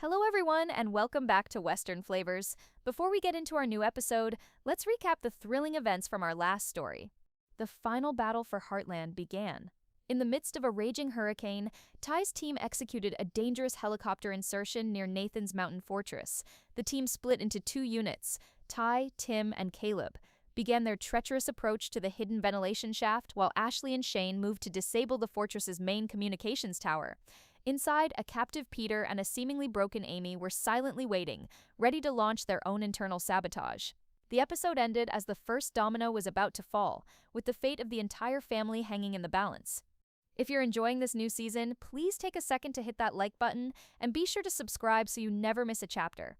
Hello, everyone, and welcome back to Western Flavors. Before we get into our new episode, let's recap the thrilling events from our last story. The final battle for Heartland began. In the midst of a raging hurricane, Ty's team executed a dangerous helicopter insertion near Nathan's mountain fortress. The team split into two units. Ty, Tim, and Caleb began their treacherous approach to the hidden ventilation shaft, while Ashley and Shane moved to disable the fortress's main communications tower. Inside, a captive Peter and a seemingly broken Amy were silently waiting, ready to launch their own internal sabotage. The episode ended as the first domino was about to fall, with the fate of the entire family hanging in the balance. If you're enjoying this new season, please take a second to hit that like button and be sure to subscribe so you never miss a chapter.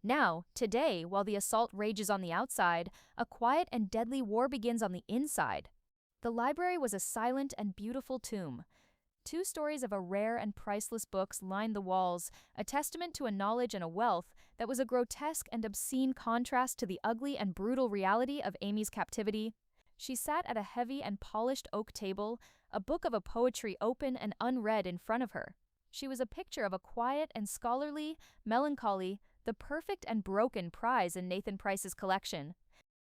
Now, today, while the assault rages on the outside, a quiet and deadly war begins on the inside. The library was a silent and beautiful tomb. Two stories of a rare and priceless books lined the walls, a testament to a knowledge and a wealth that was a grotesque and obscene contrast to the ugly and brutal reality of Amy's captivity. She sat at a heavy and polished oak table, a book of a poetry open and unread in front of her. She was a picture of a quiet and scholarly melancholy, the perfect and broken prize in Nathan Price's collection.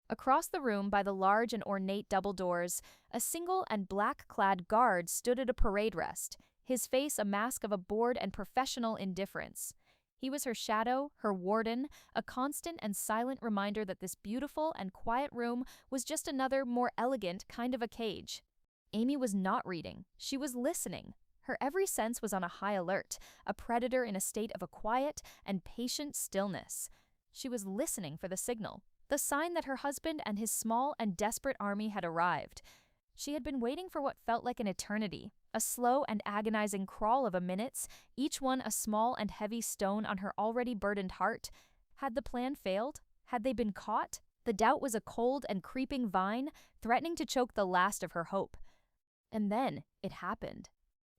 Across the room, by the large and ornate double doors, a single and black-clad guard stood at a parade rest, his face a mask of a bored and professional indifference. He was her shadow, her warden, a constant and silent reminder that this beautiful and quiet room was just another, more elegant kind of a cage. Amy was not reading. She was listening. Her every sense was on a high alert, a predator in a state of a quiet and patient stillness. She was listening for the signal. The sign that her husband and his small and desperate army had arrived. She had been waiting for what felt like an eternity, a slow and agonizing crawl of minutes, each one a small and heavy stone on her already burdened heart. Had the plan failed? Had they been caught? The doubt was a cold and creeping vine, threatening to choke the last of her hope. And then it happened.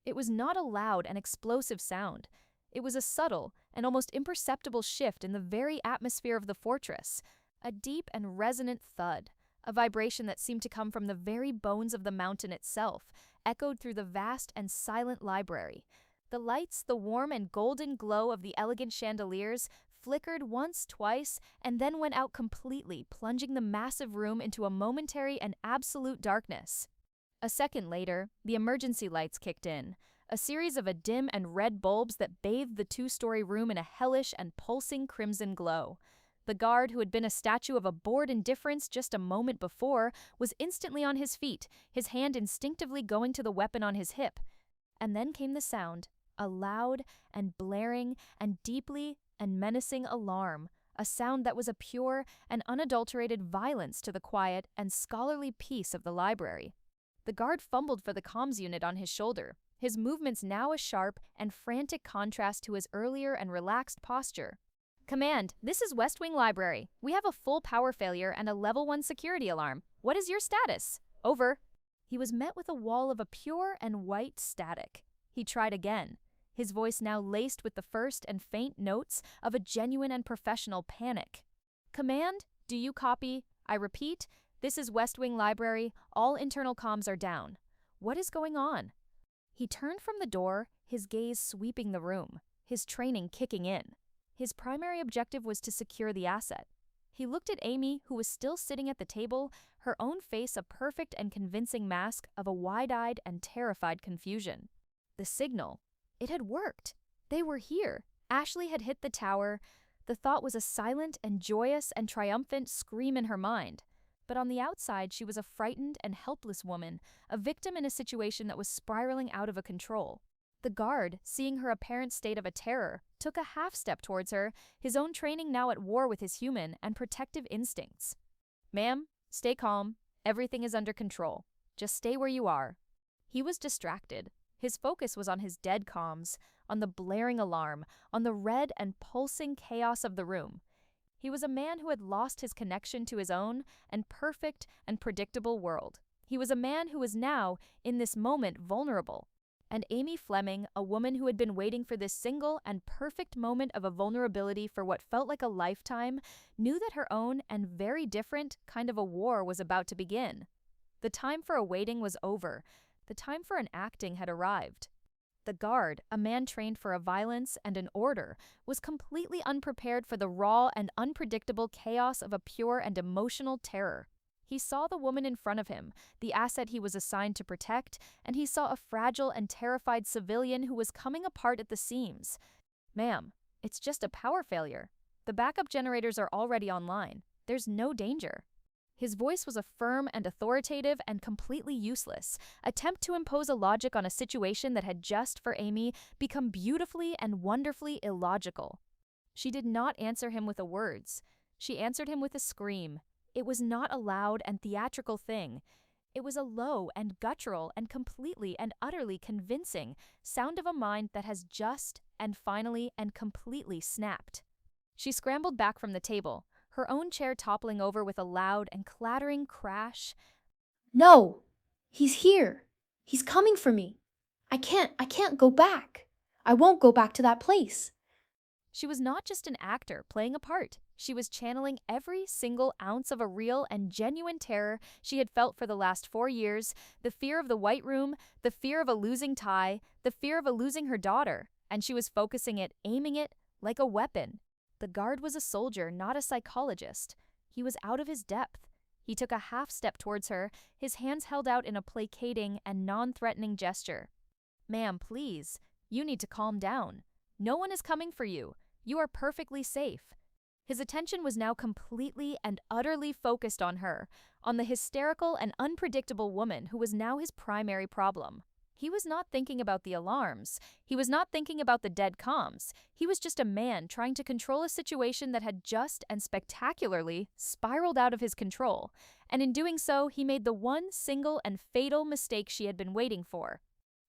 It was not a loud and explosive sound. It was a subtle and almost imperceptible shift in the very atmosphere of the fortress. A deep and resonant thud, a vibration that seemed to come from the very bones of the mountain itself, echoed through the vast and silent library. The lights, the warm and golden glow of the elegant chandeliers, flickered once, twice, and then went out completely, plunging the massive room into a momentary and absolute darkness. A second later, the emergency lights kicked in, a series of dim and red bulbs that bathed the two-story room in a hellish and pulsing crimson glow. The guard, who had been a statue of a bored indifference just a moment before, was instantly on his feet, his hand instinctively going to the weapon on his hip. And then came the sound, a loud and blaring and deeply and menacing alarm, a sound that was a pure and unadulterated violence to the quiet and scholarly peace of the library. The guard fumbled for the comms unit on his shoulder, his movements now a sharp and frantic contrast to his earlier and relaxed posture. Command, this is West Wing Library. We have a full power failure and a level 1 security alarm. What is your status? Over. He was met with a wall of a pure and white static. He tried again, his voice now laced with the first and faint notes of a genuine and professional panic. Command, do you copy? I repeat, this is West Wing Library. All internal comms are down. What is going on? He turned from the door, his gaze sweeping the room, his training kicking in. His primary objective was to secure the asset. He looked at Amy, who was still sitting at the table, her own face a perfect and convincing mask of a wide-eyed and terrified confusion. The signal. It had worked. They were here. Ashley had hit the tower. The thought was a silent and joyous and triumphant scream in her mind. But on the outside, she was a frightened and helpless woman, a victim in a situation that was spiraling out of control. The guard, seeing her apparent state of terror, took a half step towards her, his own training now at war with his human and protective instincts. Ma'am, stay calm. Everything is under control. Just stay where you are. He was distracted. His focus was on his dead comms, on the blaring alarm, on the red and pulsing chaos of the room. He was a man who had lost his connection to his own and perfect and predictable world. He was a man who was now, in this moment, vulnerable. And Amy Fleming, a woman who had been waiting for this single and perfect moment of a vulnerability for what felt like a lifetime, knew that her own and very different kind of a war was about to begin. The time for a waiting was over. The time for an acting had arrived. The guard, a man trained for a violence and an order, was completely unprepared for the raw and unpredictable chaos of a pure and emotional terror. He saw the woman in front of him, the asset he was assigned to protect, and he saw a fragile and terrified civilian who was coming apart at the seams. "Ma'am, it's just a power failure. The backup generators are already online. There's no danger." His voice was a firm and authoritative and completely useless attempt to impose a logic on a situation that had just, for Amy, become beautifully and wonderfully illogical. She did not answer him with the words. She answered him with a scream. It was not a loud and theatrical thing. It was a low and guttural and completely and utterly convincing sound of a mind that has just and finally and completely snapped. She scrambled back from the table, her own chair toppling over with a loud and clattering crash. No! He's here! He's coming for me! I can't go back! I won't go back to that place! She was not just an actor playing a part. She was channeling every single ounce of a real and genuine terror she had felt for the last 4 years, the fear of the White Room, the fear of a losing tie, the fear of a losing her daughter, and she was focusing it, aiming it, like a weapon. The guard was a soldier, not a psychologist. He was out of his depth. He took a half step towards her, his hands held out in a placating and non-threatening gesture. "Ma'am, please, you need to calm down. No one is coming for you. You are perfectly safe." His attention was now completely and utterly focused on her, on the hysterical and unpredictable woman who was now his primary problem. He was not thinking about the alarms. He was not thinking about the dead comms. He was just a man trying to control a situation that had just and spectacularly spiraled out of his control. And in doing so, he made the one single and fatal mistake she had been waiting for.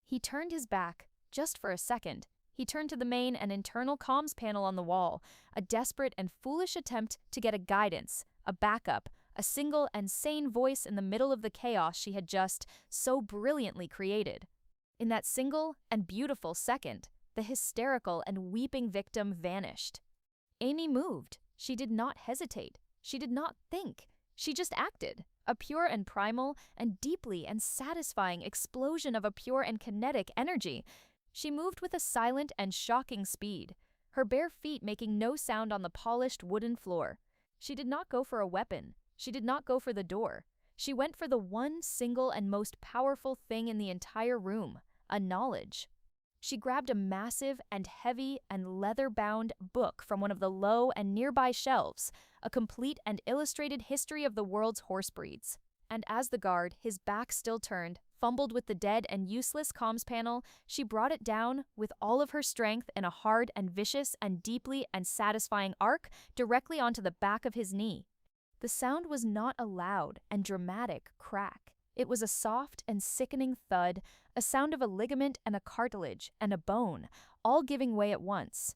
He turned his back, just for a second. He turned to the main and internal comms panel on the wall, a desperate and foolish attempt to get a guidance, a backup, a single and sane voice in the middle of the chaos she had just so brilliantly created. In that single and beautiful second, the hysterical and weeping victim vanished. Amy moved. She did not hesitate. She did not think. She just acted. A pure and primal and deeply and satisfying explosion of a pure and kinetic energy. She moved with a silent and shocking speed, her bare feet making no sound on the polished wooden floor. She did not go for a weapon. She did not go for the door. She went for the one single and most powerful thing in the entire room, a knowledge. She grabbed a massive and heavy and leather-bound book from one of the low and nearby shelves, a complete and illustrated history of the world's horse breeds. And as the guard, his back still turned, fumbled with the dead and useless comms panel, she brought it down with all of her strength in a hard and vicious and deeply and satisfying arc directly onto the back of his knee. The sound was not a loud and dramatic crack. It was a soft and sickening thud, a sound of a ligament and a cartilage and a bone, all giving way at once.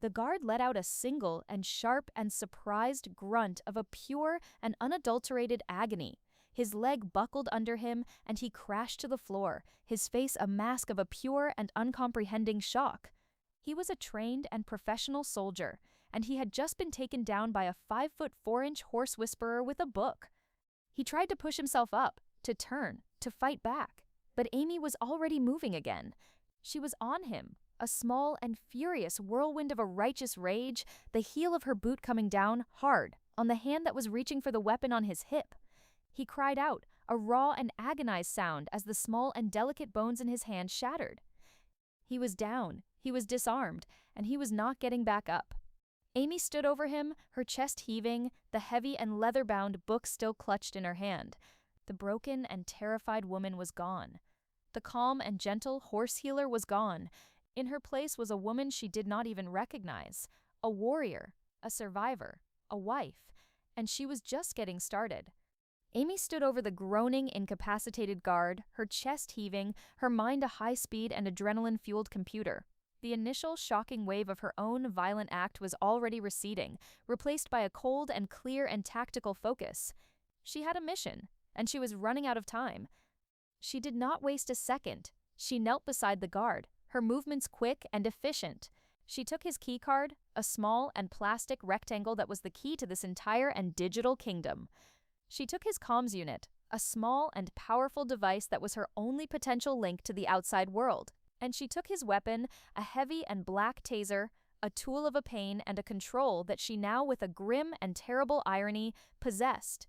The guard let out a single and sharp and surprised grunt of a pure and unadulterated agony. His leg buckled under him, and he crashed to the floor, his face a mask of a pure and uncomprehending shock. He was a trained and professional soldier, and he had just been taken down by a 5'4" horse whisperer with a book. He tried to push himself up, to turn, to fight back, but Amy was already moving again. She was on him, a small and furious whirlwind of a righteous rage, the heel of her boot coming down, hard, on the hand that was reaching for the weapon on his hip. He cried out, a raw and agonized sound as the small and delicate bones in his hand shattered. He was down, he was disarmed, and he was not getting back up. Amy stood over him, her chest heaving, the heavy and leather-bound book still clutched in her hand. The broken and terrified woman was gone. The calm and gentle horse healer was gone. In her place was a woman she did not even recognize, a warrior, a survivor, a wife, and she was just getting started. Amy stood over the groaning, incapacitated guard, her chest heaving, her mind a high-speed and adrenaline-fueled computer. The initial shocking wave of her own violent act was already receding, replaced by a cold and clear and tactical focus. She had a mission, and she was running out of time. She did not waste a second. She knelt beside the guard, her movements quick and efficient. She took his key card, a small and plastic rectangle that was the key to this entire and digital kingdom. She took his comms unit, a small and powerful device that was her only potential link to the outside world. And she took his weapon, a heavy and black taser, a tool of a pain and a control that she now, with a grim and terrible irony, possessed.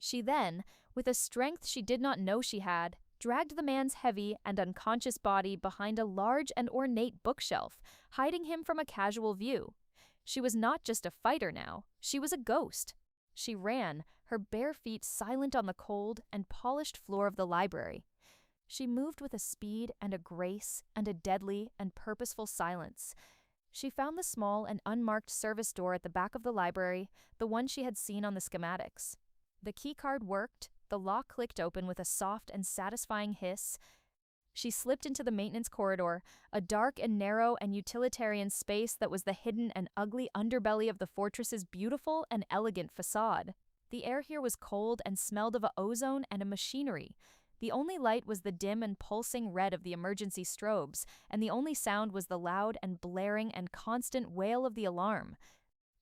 She then, with a strength she did not know she had, dragged the man's heavy and unconscious body behind a large and ornate bookshelf, hiding him from a casual view. She was not just a fighter now, she was a ghost. She ran, her bare feet silent on the cold and polished floor of the library. She moved with a speed and a grace and a deadly and purposeful silence. She found the small and unmarked service door at the back of the library, the one she had seen on the schematics. The keycard worked, the lock clicked open with a soft and satisfying hiss. She slipped into the maintenance corridor, a dark and narrow and utilitarian space that was the hidden and ugly underbelly of the fortress's beautiful and elegant facade. The air here was cold and smelled of ozone and a machinery. The only light was the dim and pulsing red of the emergency strobes, and the only sound was the loud and blaring and constant wail of the alarm.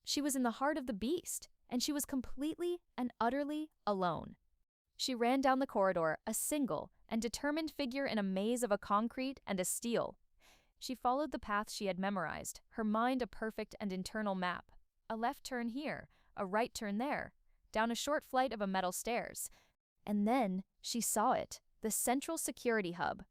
She was in the heart of the beast, and she was completely and utterly alone. She ran down the corridor, a single and determined figure in a maze of a concrete and a steel. She followed the path she had memorized, her mind a perfect and internal map. A left turn here, a right turn there, down a short flight of a metal stairs. And then she saw it, the central security hub.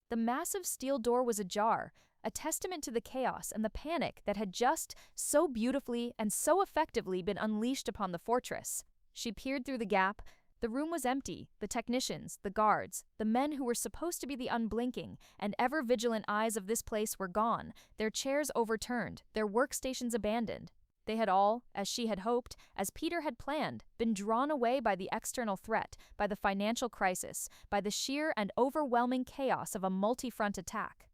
The massive steel door was ajar, a testament to the chaos and the panic that had just so beautifully and so effectively been unleashed upon the fortress. She peered through the gap. The room was empty. The technicians, the guards, the men who were supposed to be the unblinking and ever-vigilant eyes of this place were gone, their chairs overturned, their workstations abandoned. They had all, as she had hoped, as Peter had planned, been drawn away by the external threat, by the financial crisis, by the sheer and overwhelming chaos of a multi-front attack.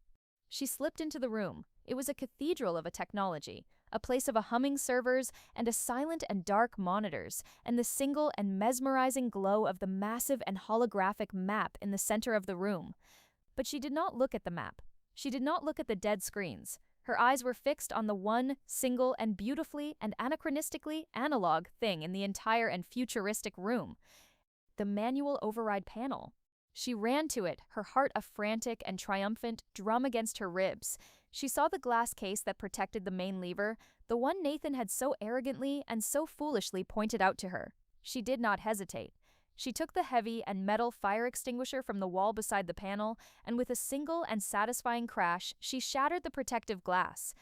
She slipped into the room. It was a cathedral of a technology, a place of humming servers and a silent and dark monitors, and the single and mesmerizing glow of the massive and holographic map in the center of the room. But she did not look at the map. She did not look at the dead screens. Her eyes were fixed on the one, single, and beautifully and anachronistically analog thing in the entire and futuristic room: the manual override panel. She ran to it, her heart a frantic and triumphant drum against her ribs. She saw the glass case that protected the main lever, the one Nathan had so arrogantly and so foolishly pointed out to her. She did not hesitate. She took the heavy and metal fire extinguisher from the wall beside the panel, and with a single and satisfying crash, she shattered the protective glass.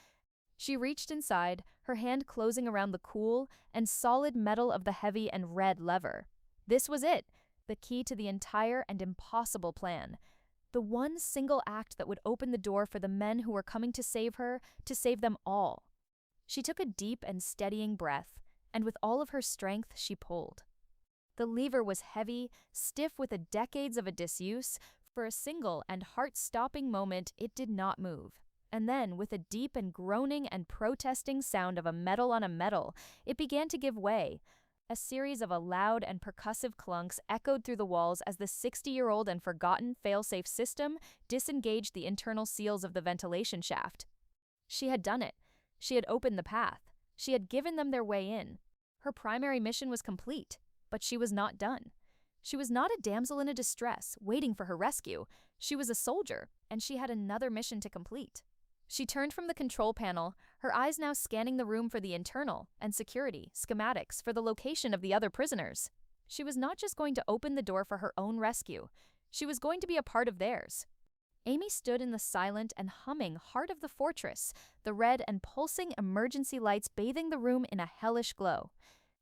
She reached inside, her hand closing around the cool and solid metal of the heavy and red lever. This was it, the key to the entire and impossible plan. The one single act that would open the door for the men who were coming to save her, to save them all. She took a deep and steadying breath, and with all of her strength she pulled. The lever was heavy, stiff with the decades of a disuse. For a single and heart-stopping moment, it did not move. And then, with a deep and groaning and protesting sound of a metal on a metal, it began to give way. A series of loud and percussive clunks echoed through the walls as the 60-year-old and forgotten fail-safe system disengaged the internal seals of the ventilation shaft. She had done it. She had opened the path. She had given them their way in. Her primary mission was complete. But she was not done. She was not a damsel in a distress, waiting for her rescue. She was a soldier, and she had another mission to complete. She turned from the control panel, her eyes now scanning the room for the internal and security schematics for the location of the other prisoners. She was not just going to open the door for her own rescue. She was going to be a part of theirs. Amy stood in the silent and humming heart of the fortress, the red and pulsing emergency lights bathing the room in a hellish glow.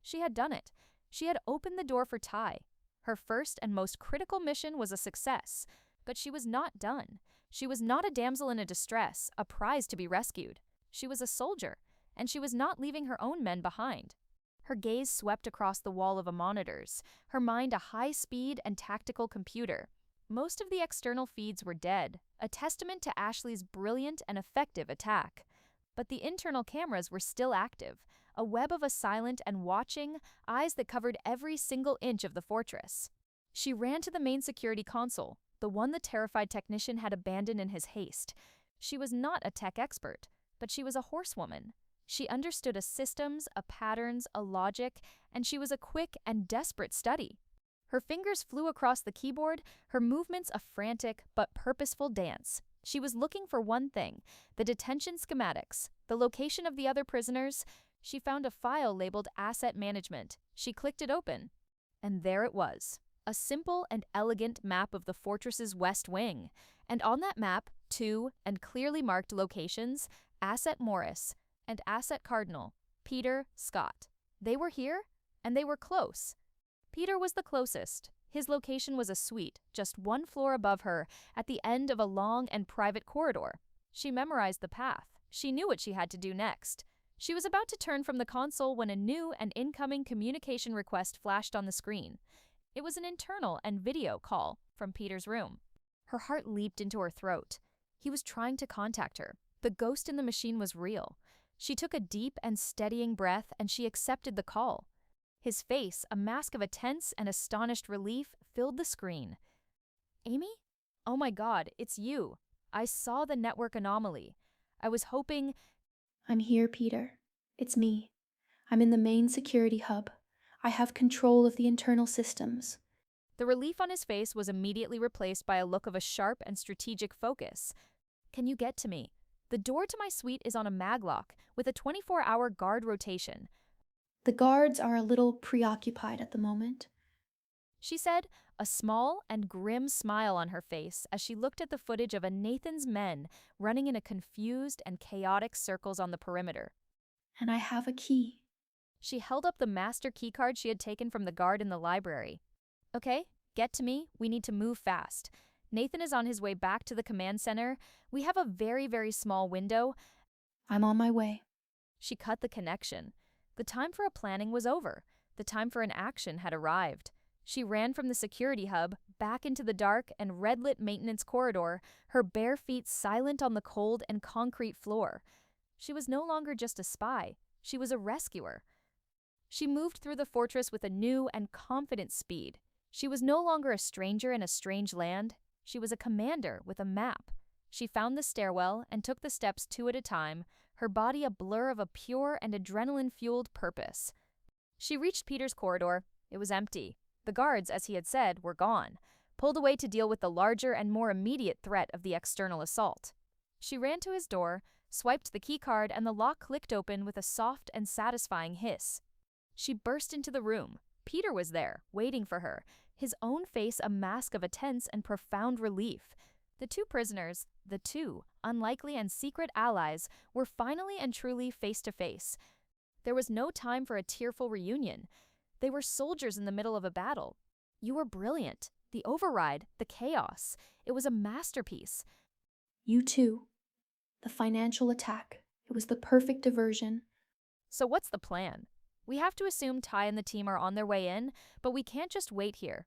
She had done it. She had opened the door for Ty. Her first and most critical mission was a success, but she was not done. She was not a damsel in a distress, a prize to be rescued. She was a soldier, and she was not leaving her own men behind. Her gaze swept across the wall of monitors, her mind a high-speed and tactical computer. Most of the external feeds were dead, a testament to Ashley's brilliant and effective attack. But the internal cameras were still active, a web of silent and watching eyes that covered every single inch of the fortress. She ran to the main security console, the one the terrified technician had abandoned in his haste. She was not a tech expert, but she was a horsewoman. She understood a systems, a patterns, a logic, and she was a quick and desperate study. Her fingers flew across the keyboard, her movements a frantic but purposeful dance. She was looking for one thing: the detention schematics, the location of the other prisoners. She found a file labeled Asset Management. She clicked it open. And there it was, a simple and elegant map of the fortress's west wing. And on that map, two and clearly marked locations: Asset Morris and Asset Cardinal, Peter Scott. They were here, and they were close. Peter was the closest. His location was a suite, just one floor above her, at the end of a long and private corridor. She memorized the path. She knew what she had to do next. She was about to turn from the console when a new and incoming communication request flashed on the screen. It was an internal and video call from Peter's room. Her heart leaped into her throat. He was trying to contact her. The ghost in the machine was real. She took a deep and steadying breath, and she accepted the call. His face, a mask of a tense and astonished relief, filled the screen. Amy? Oh my God, it's you. I saw the network anomaly. I was hoping... I'm here, Peter. It's me. I'm in the main security hub. I have control of the internal systems. The relief on his face was immediately replaced by a look of a sharp and strategic focus. Can you get to me? The door to my suite is on a maglock with a 24-hour guard rotation. The guards are a little preoccupied at the moment. She said, a small and grim smile on her face as she looked at the footage of a Nathan's men running in a confused and chaotic circles on the perimeter. And I have a key. She held up the master keycard she had taken from the guard in the library. Okay, get to me. We need to move fast. Nathan is on his way back to the command center. We have a very, very small window. I'm on my way. She cut the connection. The time for a planning was over. The time for an action had arrived. She ran from the security hub, back into the dark and red-lit maintenance corridor, her bare feet silent on the cold and concrete floor. She was no longer just a spy. She was a rescuer. She moved through the fortress with a new and confident speed. She was no longer a stranger in a strange land. She was a commander with a map. She found the stairwell and took the steps two at a time, her body a blur of a pure and adrenaline-fueled purpose. She reached Peter's corridor. It was empty. The guards, as he had said, were gone, pulled away to deal with the larger and more immediate threat of the external assault. She ran to his door, swiped the keycard, and the lock clicked open with a soft and satisfying hiss. She burst into the room. Peter was there, waiting for her, his own face a mask of a tense and profound relief. The two prisoners, the two unlikely and secret allies, were finally and truly face to face. There was no time for a tearful reunion. They were soldiers in the middle of a battle. You were brilliant. The override, the chaos. It was a masterpiece. You too. The financial attack. It was the perfect diversion. So what's the plan? We have to assume Ty and the team are on their way in, but we can't just wait here.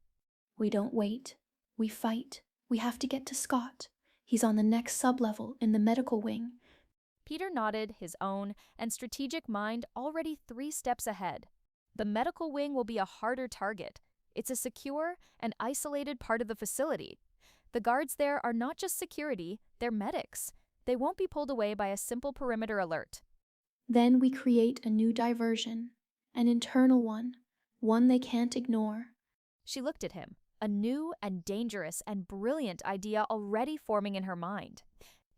We don't wait. We fight. We have to get to Scott. He's on the next sub-level in the medical wing. Peter nodded, his own and strategic mind already 3 steps ahead. The medical wing will be a harder target. It's a secure and isolated part of the facility. The guards there are not just security, they're medics. They won't be pulled away by a simple perimeter alert. Then we create a new diversion, an internal one they can't ignore. She looked at him, a new and dangerous and brilliant idea already forming in her mind.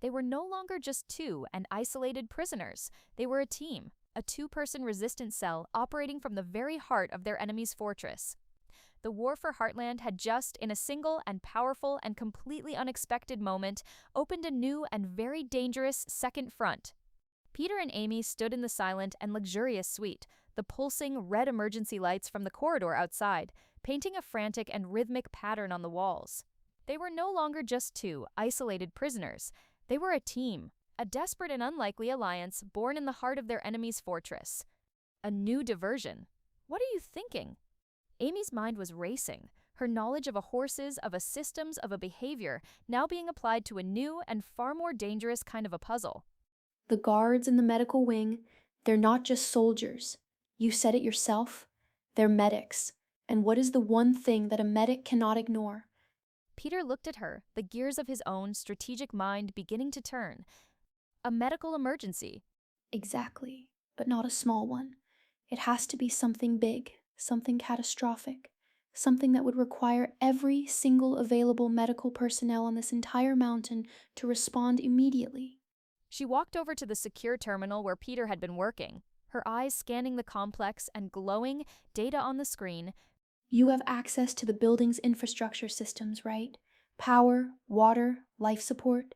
They were no longer just 2 and isolated prisoners. They were a team, a 2-person resistance cell operating from the very heart of their enemy's fortress. The war for Heartland had just, in a single and powerful and completely unexpected moment, opened a new and very dangerous second front. Peter and Amy stood in the silent and luxurious suite, the pulsing red emergency lights from the corridor outside, painting a frantic and rhythmic pattern on the walls. They were no longer just 2 isolated prisoners. They were a team, a desperate and unlikely alliance born in the heart of their enemy's fortress. A new diversion. What are you thinking? Amy's mind was racing, her knowledge of a horse's, of a systems, of a behavior, now being applied to a new and far more dangerous kind of a puzzle. The guards in the medical wing, they're not just soldiers. You said it yourself. They're medics. And what is the one thing that a medic cannot ignore? Peter looked at her, the gears of his own strategic mind beginning to turn. A medical emergency. Exactly, but not a small one. It has to be something big, something catastrophic, something that would require every single available medical personnel on this entire mountain to respond immediately. She walked over to the secure terminal where Peter had been working, her eyes scanning the complex and glowing data on the screen. You have access to the building's infrastructure systems, right? Power, water, life support.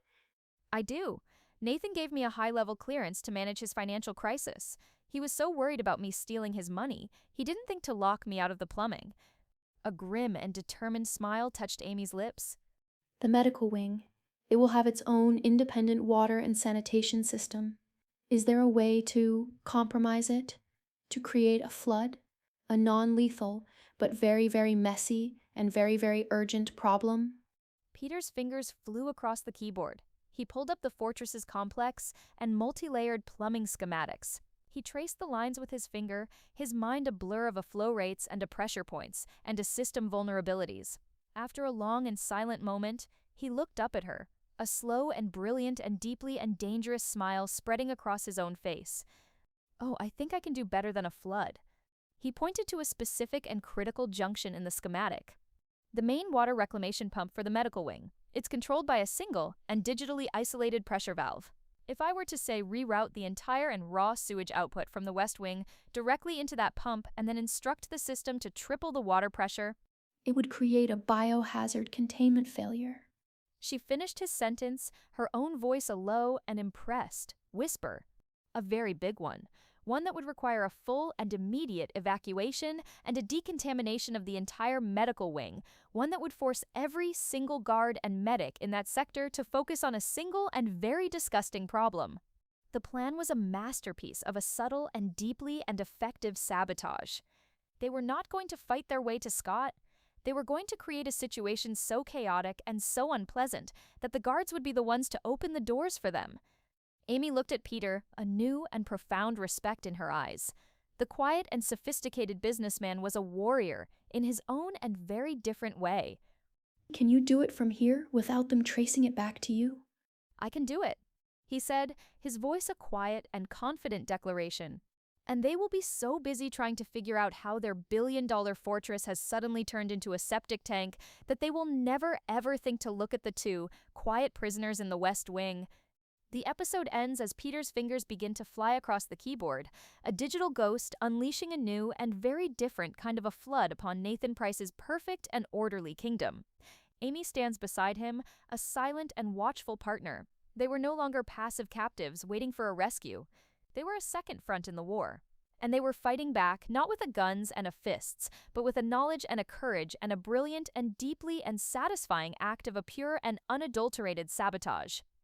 I do. Nathan gave me a high-level clearance to manage his financial crisis. He was so worried about me stealing his money, he didn't think to lock me out of the plumbing. A grim and determined smile touched Amy's lips. The medical wing. It will have its own independent water and sanitation system. Is there a way to compromise it? To create a flood? A non-lethal, but very, very messy and very, very urgent problem? Peter's fingers flew across the keyboard. He pulled up the fortress's complex and multi-layered plumbing schematics. He traced the lines with his finger, his mind a blur of a flow rates and a pressure points and a system vulnerabilities. After a long and silent moment, he looked up at her, a slow and brilliant and deeply and dangerous smile spreading across his own face. Oh, I think I can do better than a flood. He pointed to a specific and critical junction in the schematic. The main water reclamation pump for the medical wing. It's controlled by a single and digitally isolated pressure valve. If I were to say reroute the entire and raw sewage output from the west wing directly into that pump and then instruct the system to triple the water pressure, It would create a biohazard containment failure. she finished his sentence, her own voice a low and impressed whisper. A very big one that would require a full and immediate evacuation and a decontamination of the entire medical wing, one that would force every single guard and medic in that sector to focus on a single and very disgusting problem. The plan was a masterpiece of a subtle and deeply and effective sabotage. They were not going to fight their way to Scott. They were going to create a situation so chaotic and so unpleasant that the guards would be the ones to open the doors for them. Amy looked at Peter, a new and profound respect in her eyes. The quiet and sophisticated businessman was a warrior in his own and very different way. Can you do it from here without them tracing it back to you? I can do it, he said, his voice a quiet and confident declaration. And they will be so busy trying to figure out how their billion-dollar fortress has suddenly turned into a septic tank that they will never ever think to look at the two quiet prisoners in the West Wing. The episode ends as Peter's fingers begin to fly across the keyboard, a digital ghost unleashing a new and very different kind of a flood upon Nathan Price's perfect and orderly kingdom. Amy stands beside him, a silent and watchful partner. They were no longer passive captives waiting for a rescue. They were a second front in the war. And they were fighting back not with a guns and a fists, but with a knowledge and a courage and a brilliant and deeply and satisfying act of a pure and unadulterated sabotage.